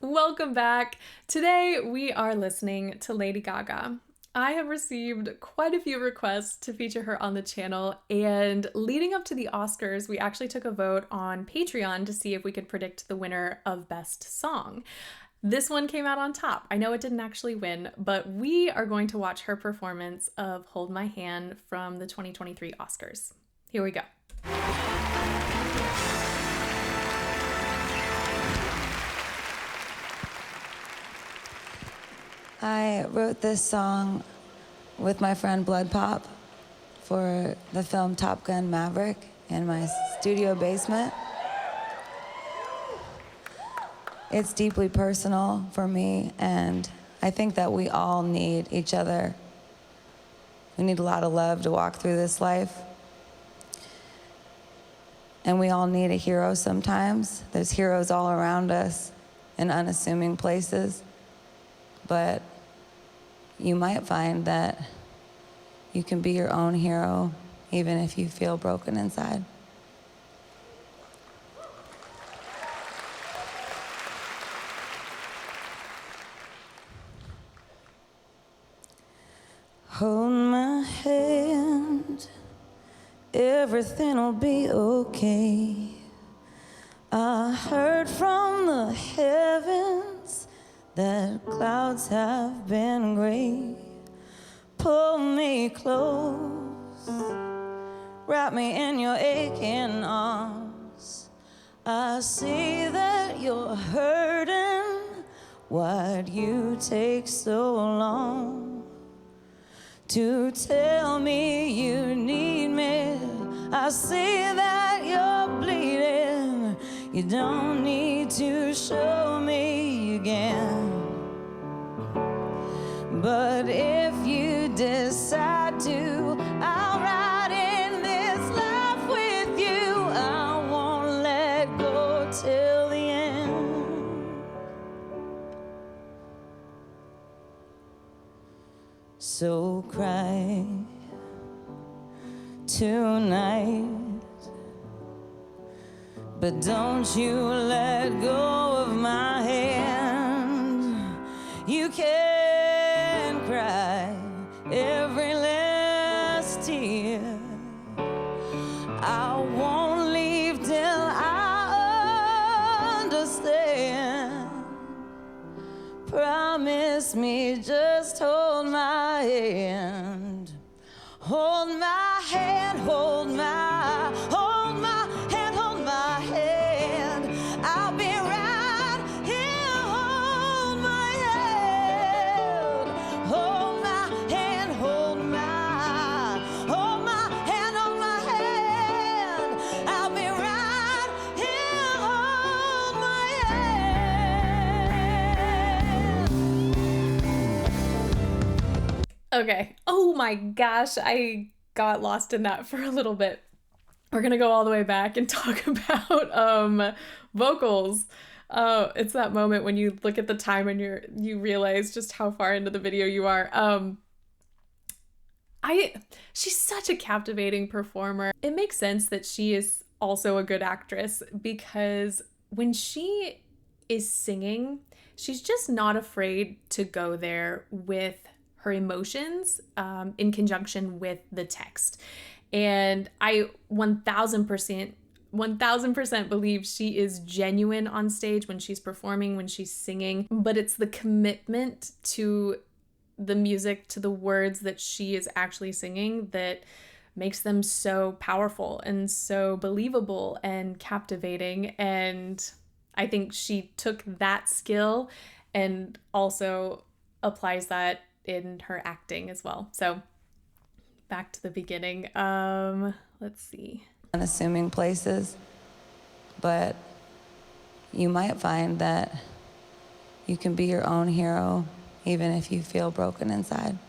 Welcome back. Today we are listening to Lady Gaga. I have received quite a few requests to feature her on the channel, and leading up to the Oscars, we actually took a vote on Patreon to see if we could predict the winner of Best Song. This one came out on top. I know it didn't actually win, but we are going to watch her performance of Hold My Hand from the 2023 Oscars. Here we go. I wrote this song with my friend Blood Pop for the film Top Gun Maverick in my studio basement. It's deeply personal for me, and I think that we all need each other. We need a lot of love to walk through this life. And we all need a hero sometimes. There's heroes all around us in unassuming places. But you might find that you can be your own hero even if you feel broken inside. Hold my hand, everything'll be okay. I heard from the heavens that clouds have been gray. Pull me close, wrap me in your aching arms. I see that you're hurting. Why'd you take so long to tell me you need me? I see that you're bleeding. You don't need to show me again. But if you decide to, I'll ride in this life with you. I won't let go till the end. So cry tonight, but don't you let go of my hand. You can cry every last tear. I won't leave till I understand. Promise me, just hold my hand. Hold my hand, hold my hand, hold my hand. I'll be right here, hold my hand. Hold my hand, hold my hand, hold my hand. I'll be right here, hold my hand. Okay. Oh my gosh, I got lost in that for a little bit. We're gonna go all the way back and talk about vocals. It's that moment when you look at the time and you realize just how far into the video you are. She's such a captivating performer. It makes sense that she is also a good actress because when she is singing, she's just not afraid to go there with her emotions in conjunction with the text. And I 1000% believe she is genuine on stage when she's performing, when she's singing, but it's the commitment to the music, to the words that she is actually singing that makes them so powerful and so believable and captivating. And I think she took that skill and also applies that in her acting as well. So back to the beginning. Let's see. Unassuming places, but you might find that you can be your own hero even if you feel broken inside.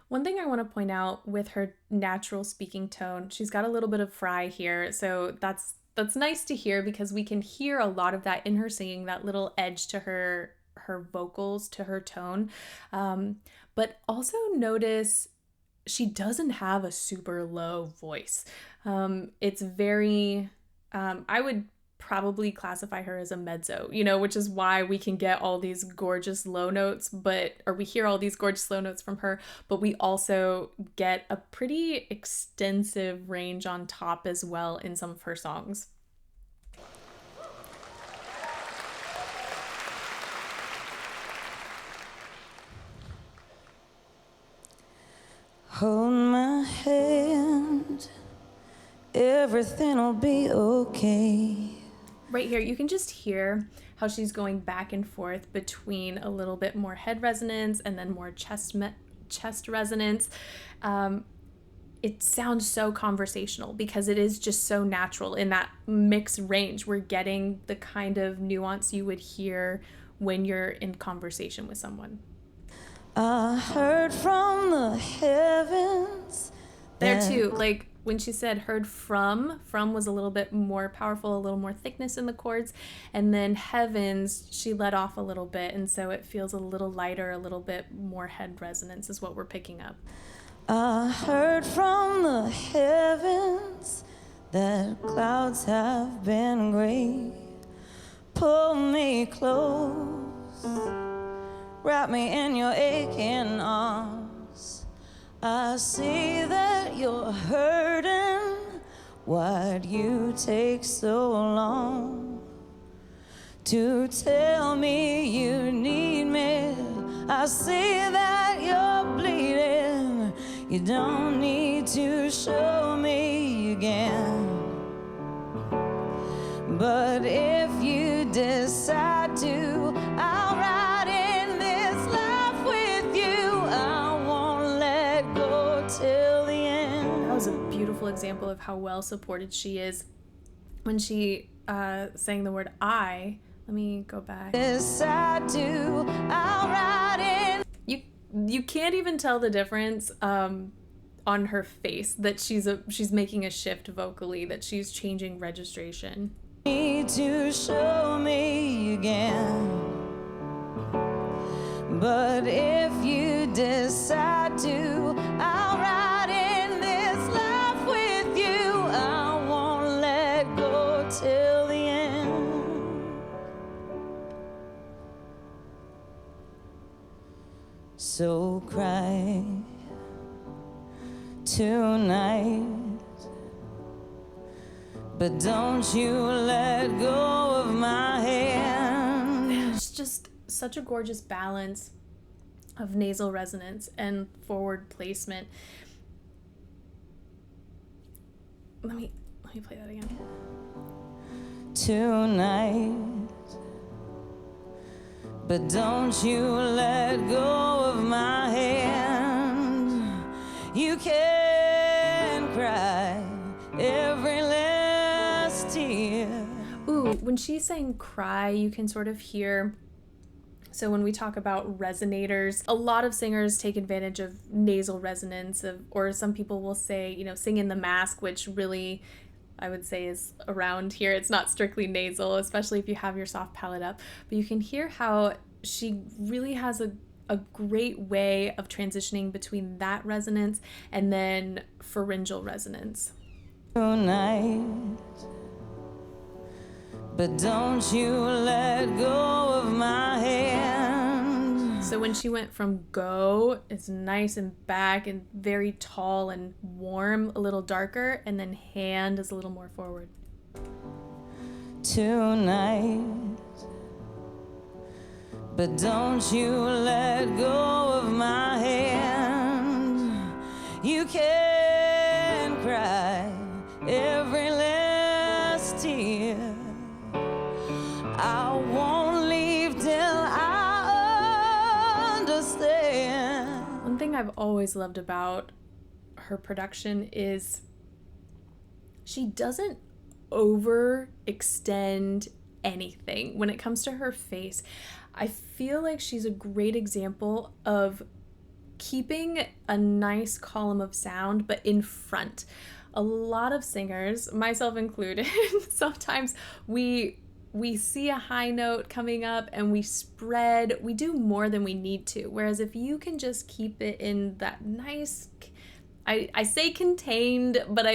One thing I want to point out with her natural speaking tone, she's got a little bit of fry here, so that's nice to hear because we can hear a lot of that in her singing, that little edge to her vocals, to her tone. But also notice she doesn't have a super low voice. It's very, I would probably classify her as a mezzo, which is why we can get all these gorgeous low notes, or we hear all these gorgeous low notes from her, but we also get a pretty extensive range on top as well in some of her songs. Hold my hand, everything'll be okay. Right here, you can just hear how she's going back and forth between a little bit more head resonance and then more chest resonance. It sounds so conversational because it is just so natural in that mixed range. We're getting the kind of nuance you would hear when you're in conversation with someone. I heard from the heavens. There too, like when she said heard from was a little bit more powerful, a little more thickness in the chords, and then heavens, she let off a little bit, and so it feels a little lighter, a little bit more head resonance is what we're picking up. I heard from the heavens that clouds have been gray. Pull me close, wrap me in your aching arms. I see that you're hurting. Why'd you take so long to tell me you need me? I see that you're bleeding. You don't need to show me again. But if you decide to, I'll ride in this life with you. I won't let go till the end. That was a beautiful example of how well supported she is when she sang the word I. Let me go back. Decide to, I'll ride in. You can't even tell the difference on her face that she's making a shift vocally, that she's changing registration. Need to show me again. But if you decide to, I'll ride in this life with you. I won't let go till the end. So cry tonight, but don't you let go of my hand. It's just such a gorgeous balance of nasal resonance and forward placement. Let me play that again. Tonight, but don't you let go of my hand. You can cry every last tear. Ooh, when she's saying cry, you can sort of hear. So when we talk about resonators, a lot of singers take advantage of nasal resonance, or some people will say, sing in the mask, which really, I would say, is around here. It's not strictly nasal, especially if you have your soft palate up. But you can hear how she really has a great way of transitioning between that resonance and then pharyngeal resonance. Tonight, but don't you let go of my hand. So when she went from go, it's nice and back and very tall and warm, a little darker, and then hand is a little more forward. Tonight, but don't you let go of my hand. You can cry every last tear. I won't leave till I understand. One thing I've always loved about her production is she doesn't overextend anything when it comes to her face. I feel like she's a great example of keeping a nice column of sound, but in front. A lot of singers, myself included, sometimes we see a high note coming up and we do more than we need to. Whereas if you can just keep it in that nice, I say contained, but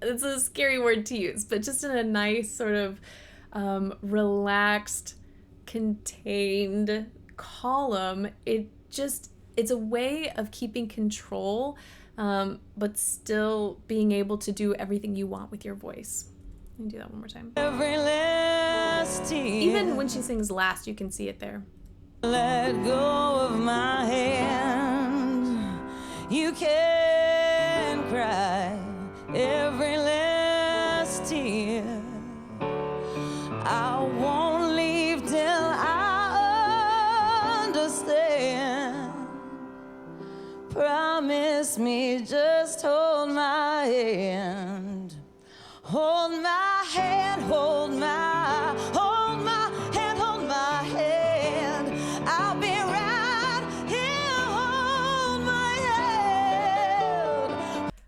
it's a scary word to use, but just in a nice sort of relaxed, contained column. It's a way of keeping control, but still being able to do everything you want with your voice. Let me do that one more time. Every last tear. Even when she sings last, you can see it there. Let go of my hand. You can cry every last tear. I won't leave till I understand. Promise me, just hold my hand. Hold my hand, hold my hand, hold my hand. I'll be right here, hold my hand.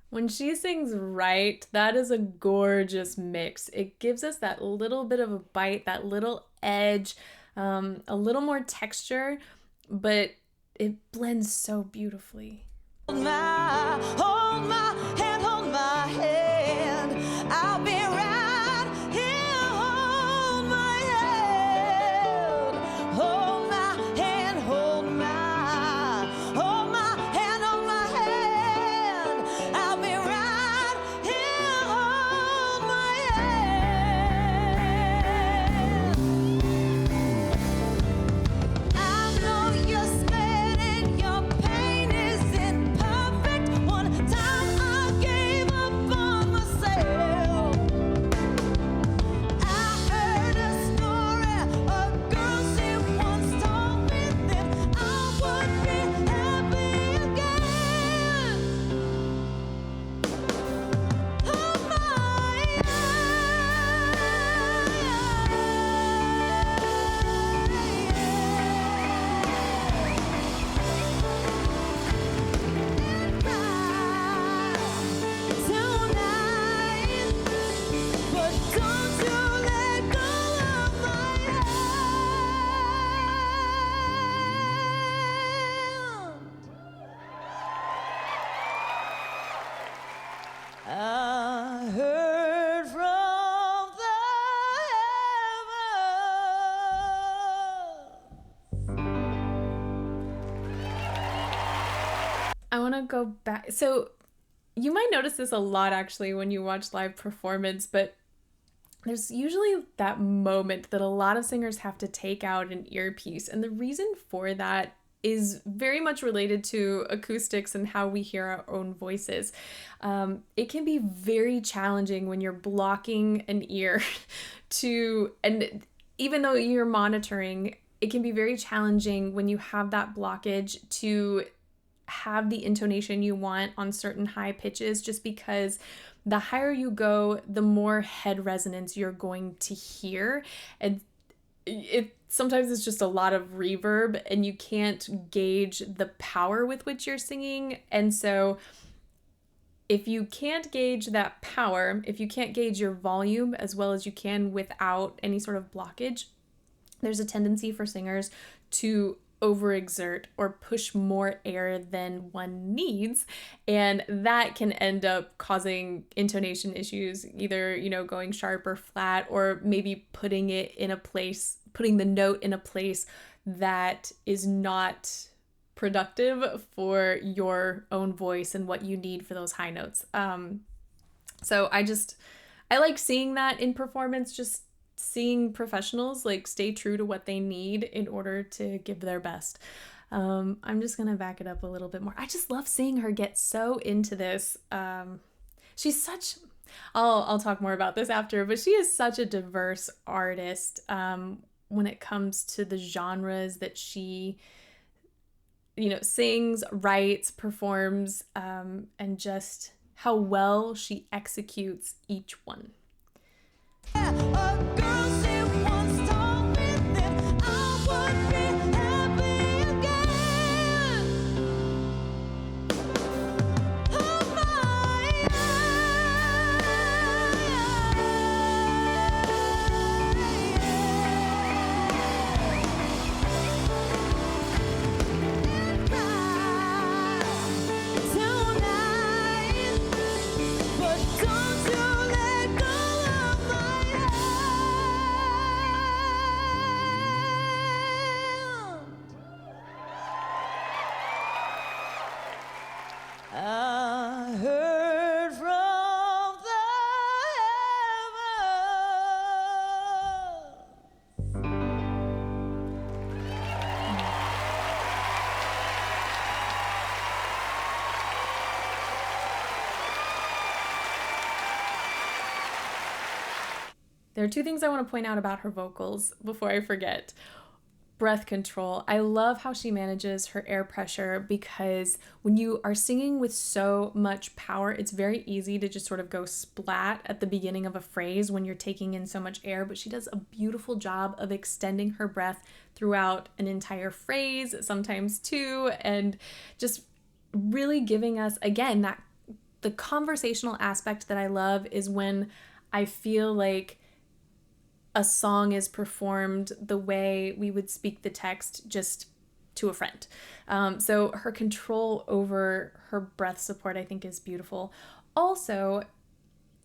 When she sings right, that is a gorgeous mix. It gives us that little bit of a bite, that little edge, a little more texture, but it blends so beautifully. Hold my hand, hold my hand. I'll be right here, hold my hand. Hold my hand, hold my hand, hold my hand. I'll be right here, hold my hand. I know you're scared and your pain isn't perfect. One time I gave up on myself. I heard a story, a girl she once told me that I would be happy again. Oh tonight, but don't you let go of my hand. I heard from the heavens. I want to go back. So you might notice this a lot actually when you watch live performance, but there's usually that moment that a lot of singers have to take out an earpiece. And the reason for that is very much related to acoustics and how we hear our own voices. It can be very challenging when you're blocking an ear and even though you're monitoring, it can be very challenging when you have that blockage to have the intonation you want on certain high pitches, just because the higher you go, the more head resonance you're going to hear. And it sometimes it's just a lot of reverb and you can't gauge the power with which you're singing. And so if you can't gauge that power, if you can't gauge your volume as well as you can without any sort of blockage, there's a tendency for singers to overexert or push more air than one needs, and that can end up causing intonation issues, either going sharp or flat, or maybe putting the note in a place that is not productive for your own voice and what you need for those high notes. So I like seeing that in performance, just seeing professionals stay true to what they need in order to give their best. I'm just gonna back it up a little bit more. I just love seeing her get so into this. She's such, I'll talk more about this after, but she is such a diverse artist when it comes to the genres that she sings, writes, performs, and just how well she executes each one. A girl she once told me that I would be happy again. Oh my tonight, but don't you There are two things I want to point out about her vocals before I forget. Breath control. I love how she manages her air pressure, because when you are singing with so much power, it's very easy to just sort of go splat at the beginning of a phrase when you're taking in so much air, but she does a beautiful job of extending her breath throughout an entire phrase, sometimes two, and just really giving us, again, that the conversational aspect that I love is when I feel like a song is performed the way we would speak the text just to a friend. So her control over her breath support, I think, is beautiful. Also,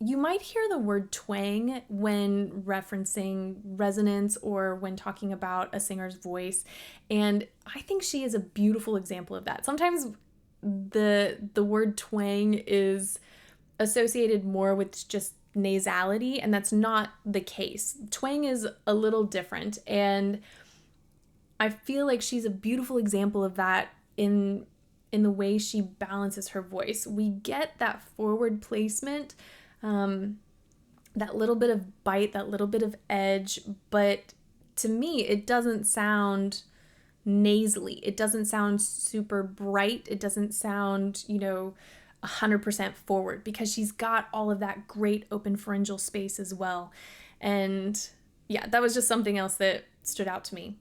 you might hear the word twang when referencing resonance or when talking about a singer's voice, and I think she is a beautiful example of that. Sometimes the word twang is associated more with just nasality, and that's not the case. Twang is a little different, and I feel like she's a beautiful example of that in the way she balances her voice. We get that forward placement, that little bit of bite, that little bit of edge, but to me it doesn't sound nasally. It doesn't sound super bright. It doesn't sound, 100% forward, because she's got all of that great open pharyngeal space as well. And yeah, that was just something else that stood out to me.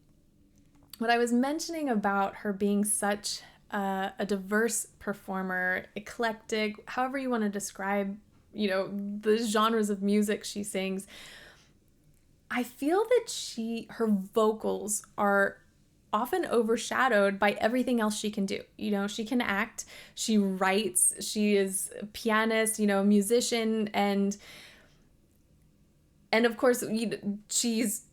What I was mentioning about her being such a diverse performer, eclectic, however you want to describe, the genres of music she sings, I feel that her vocals are often overshadowed by everything else she can do. She can act, she writes, she is a pianist, musician, and of course, she's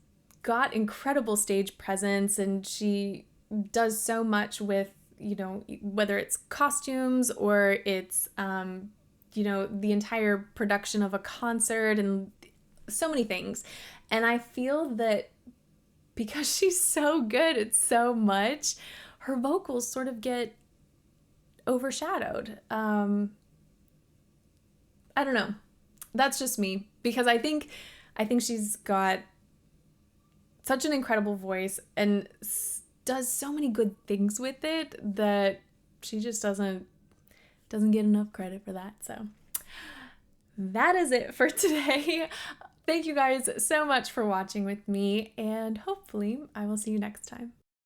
got incredible stage presence, and she does so much with, whether it's costumes or it's, the entire production of a concert and so many things. And I feel that because she's so good at so much, her vocals sort of get overshadowed. I don't know. That's just me, because I think she's got such an incredible voice and does so many good things with it that she just doesn't get enough credit for that. So that is it for today. Thank you guys so much for watching with me, and hopefully I will see you next time.